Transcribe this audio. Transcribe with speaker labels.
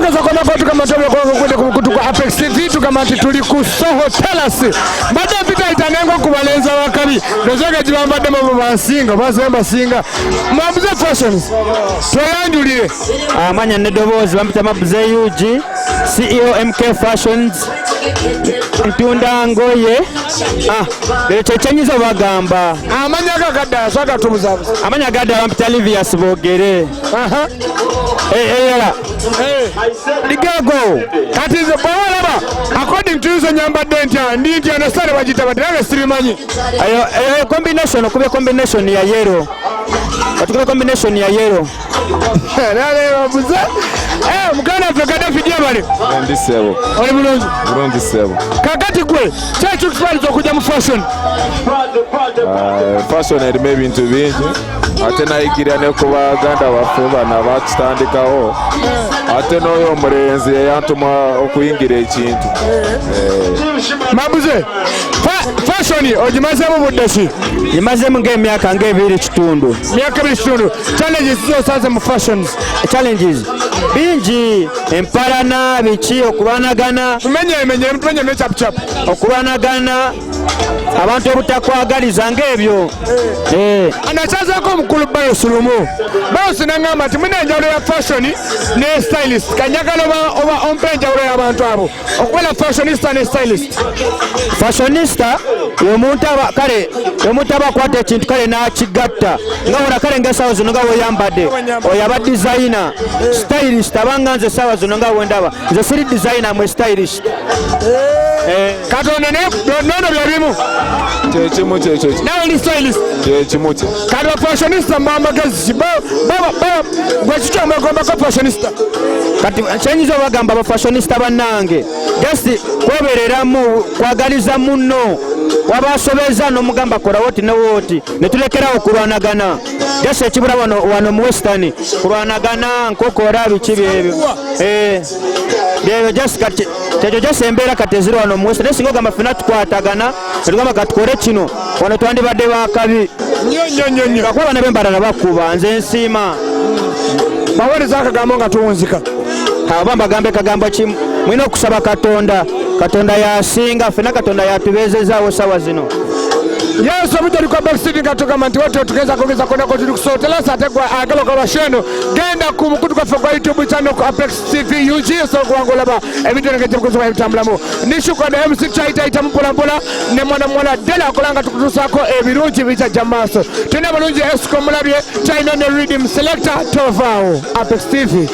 Speaker 1: tukeza kona kwa tukamatobe kwa kutuka Apex TV tukamati tulikusoho Terrace bade pita itanengo kubalenza wakabi nozoga jibambade mu basinga bazemba singa mabuze fashions toyanjulire
Speaker 2: amanya nedobozi bampita mabuze UG CEO MK Fashions ntunda ngoye chenyizo bagamba
Speaker 1: amanya gagada saka tumuzabu
Speaker 2: amanya gada bampita Livius Bogere
Speaker 1: Ligago that is a bawalaba according to the nyamba denta ndi understand wajita badanga sirimanyi
Speaker 2: ayo combination kube combination ya yellow Katika combination ya yellow
Speaker 1: nale babuze mukana fekada fidia bale
Speaker 3: ndi sebo
Speaker 1: oli
Speaker 3: bulungi sebo
Speaker 1: kakati gwe chechu kifalizo kuja mu fashion
Speaker 3: fashion eri maybe into bingi ate nayigira ne kuba ganda baffe bana batandikaho ate n'oyo omulenzi yantuma okuyingira ekintu
Speaker 1: mabuze fashion ogimazemu budde
Speaker 2: imazemu ng'emyaka ng'ebiri kitundu
Speaker 1: challenges zosaze mu fashions
Speaker 2: challenges bingi empalana biki okubanagana
Speaker 1: tumenye chap
Speaker 2: okubanagana abantu obutakwagaliza ng'ebyo
Speaker 1: anakyazako omukulu Bayo Sulumu Bayo sinangamba nti muna enjawulo ya fashion ne stylist kanyagala oba ompa enjawulo y'abantu abo okubeera fashionista ne stylist
Speaker 2: fashionista omuntu aba akwata ekintu kale n'akigatta nga wona kale ng'essaawa zino nga weeyambadde oyo aba designer stylist abanga nze essaawa zino nga wendaba nze siri designer mwe stylist
Speaker 1: katonda nono byabimu
Speaker 3: kyekimu kyekyo
Speaker 1: nawe ndi stylist
Speaker 3: kyekimu kye
Speaker 1: kati bafashionista mbamagezi gwekikyomwegombako fashionista
Speaker 2: kati kyenyinza obagamba abafashionista bannange just kwebereramu kwagaliza munno wabasobeza n'omugamba kola woti ne woti ne tulekerawo okulwanagana just ekibula wano mu western kulwanagana nkokora biki byebyo byebyo just kati tekyo just embeera kati eziri wano mu western singa ogamba ffena tukwatagana netugamba katukole kino wano twandibadde bakabi kakuba bana bembalala bakuba nze nsiima
Speaker 1: baweereza akagambo nga tuwunzika
Speaker 2: abo mbagambe kagambo kimu mwina okusaba katonda yasinga ffena katonda yatubeezezaawo sawa zino
Speaker 1: Yes, obudde kwa Apex TV katugamba nti wote tugeza kongeza kona ko tuli kusotela sate kwa agalo kwa basheno genda ku mukutu kwa YouTube channel ku Apex TV UG so kuangola ba ebintu ngeje kuzoba ebitambulamu nishuka na MC Chaita itampola mpola ne mwana dela kolanga tukutusako ebirungi bicha jamaso tena balungi esco mulabye China ne Rhythm Selector Tovao Apex TV